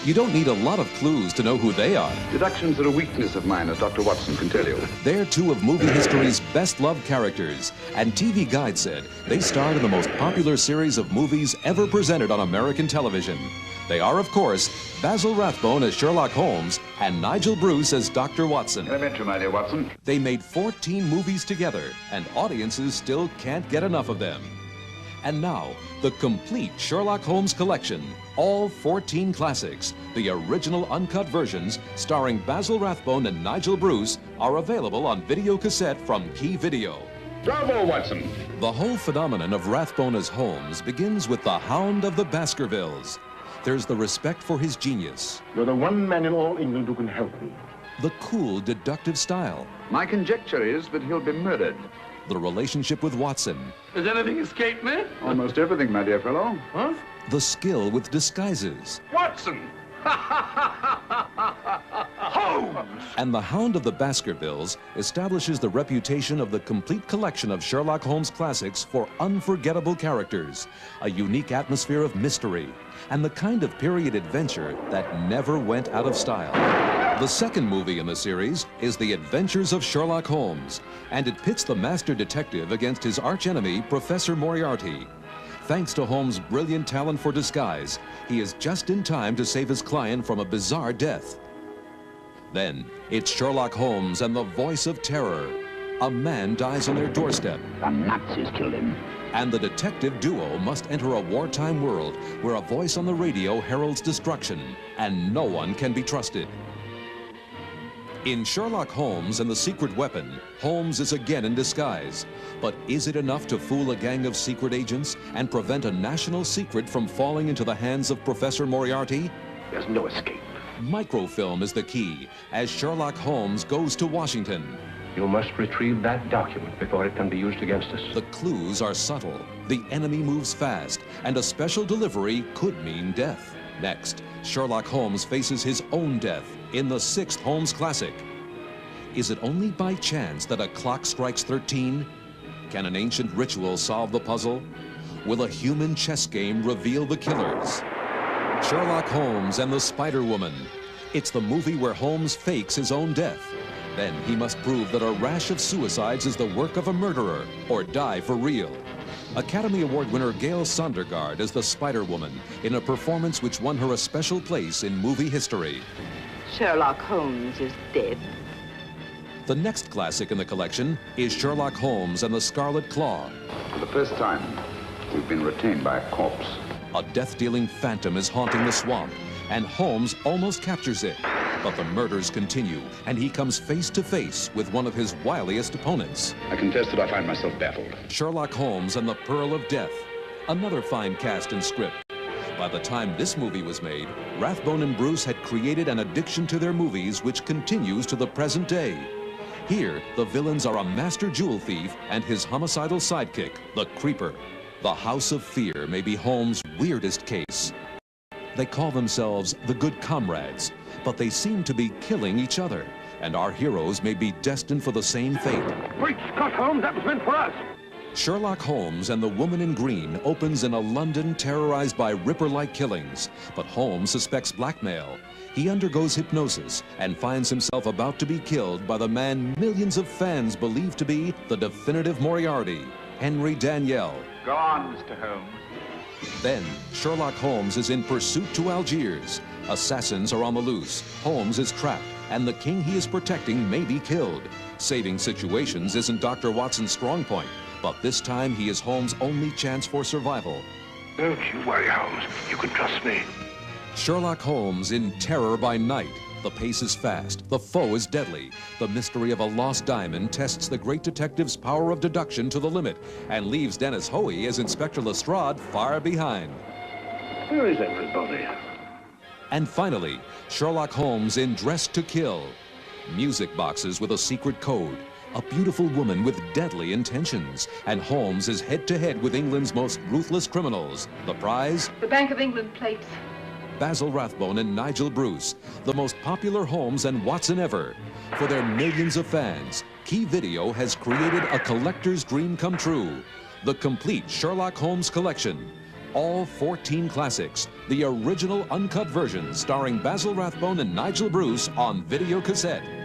You don't need a lot of clues to know who they are. Deductions are a weakness of mine, as Dr. Watson can tell you. They're two of movie history's best-loved characters, and TV Guide said they starred in the most popular series of movies ever presented on American television. They are, of course, Basil Rathbone as Sherlock Holmes and Nigel Bruce as Dr. Watson. Elementary, my dear Watson. They made 14 movies together, and audiences still can't get enough of them. And now, the complete Sherlock Holmes collection, all 14 classics, the original uncut versions starring Basil Rathbone and Nigel Bruce, are available on video cassette from Key Video. Bravo, Watson. The whole phenomenon of Rathbone as Holmes begins with the Hound of the Baskervilles. There's the respect for his genius. You're the one man in all England who can help me. The cool, deductive style. My conjecture is that he'll be murdered. The relationship with Watson. Has anything escaped me? Almost everything, my dear fellow. Huh? The skill with disguises. Watson! Holmes! And the Hound of the Baskervilles establishes the reputation of the complete collection of Sherlock Holmes classics for unforgettable characters, a unique atmosphere of mystery, and the kind of period adventure that never went out of style. The second movie in the series is The Adventures of Sherlock Holmes, and it pits the master detective against his archenemy, Professor Moriarty. Thanks to Holmes' brilliant talent for disguise, he is just in time to save his client from a bizarre death. Then, it's Sherlock Holmes and the voice of terror. A man dies on their doorstep. The Nazis killed him. And the detective duo must enter a wartime world where a voice on the radio heralds destruction, and no one can be trusted. In Sherlock Holmes and the Secret Weapon, Holmes is again in disguise. But is it enough to fool a gang of secret agents and prevent a national secret from falling into the hands of Professor Moriarty? There's no escape. Microfilm is the key as Sherlock Holmes goes to Washington. You must retrieve that document before it can be used against us. The clues are subtle, the enemy moves fast, and a special delivery could mean death. Next, Sherlock Holmes faces his own death in the sixth Holmes classic. Is it only by chance that a clock strikes 13? Can an ancient ritual solve the puzzle? Will a human chess game reveal the killers? Sherlock Holmes and the Spider Woman. It's the movie where Holmes fakes his own death. Then he must prove that a rash of suicides is the work of a murderer or die for real. Academy Award winner Gail Sondergaard as the Spider Woman in a performance which won her a special place in movie history. Sherlock Holmes is dead. The next classic in the collection is Sherlock Holmes and the Scarlet Claw. For the first time, we've been retained by a corpse. A death-dealing phantom is haunting the swamp, and Holmes almost captures it. But the murders continue, and he comes face to face with one of his wiliest opponents. I confess that I find myself baffled. Sherlock Holmes and the Pearl of Death, another fine cast and script. By the time this movie was made, Rathbone and Bruce had created an addiction to their movies which continues to the present day. Here, the villains are a master jewel thief and his homicidal sidekick, the Creeper. The House of Fear may be Holmes' weirdest case. They call themselves the Good Comrades, but they seem to be killing each other, and our heroes may be destined for the same fate. Great Scott, Holmes, that was meant for us! Sherlock Holmes and the Woman in Green opens in a London terrorized by Ripper-like killings, but Holmes suspects blackmail. He undergoes hypnosis and finds himself about to be killed by the man millions of fans believe to be the definitive Moriarty, Henry Daniell. Go on, Mr. Holmes. Then, Sherlock Holmes is in pursuit to Algiers. Assassins are on the loose, Holmes is trapped, and the king he is protecting may be killed. Saving situations isn't Dr. Watson's strong point, but this time he is Holmes' only chance for survival. Don't you worry, Holmes. You can trust me. Sherlock Holmes in Terror by Night. The pace is fast, the foe is deadly. The mystery of a lost diamond tests the great detective's power of deduction to the limit and leaves Dennis Hoey as Inspector Lestrade far behind. Where is everybody? And finally, Sherlock Holmes in Dressed to Kill. Music boxes with a secret code. A beautiful woman with deadly intentions. And Holmes is head-to-head with England's most ruthless criminals. The prize? The Bank of England plates. Basil Rathbone and Nigel Bruce, the most popular Holmes and Watson ever. For their millions of fans, Key Video has created a collector's dream come true. The complete Sherlock Holmes collection. all 14 classics, the original uncut version starring Basil Rathbone and Nigel Bruce on video cassette.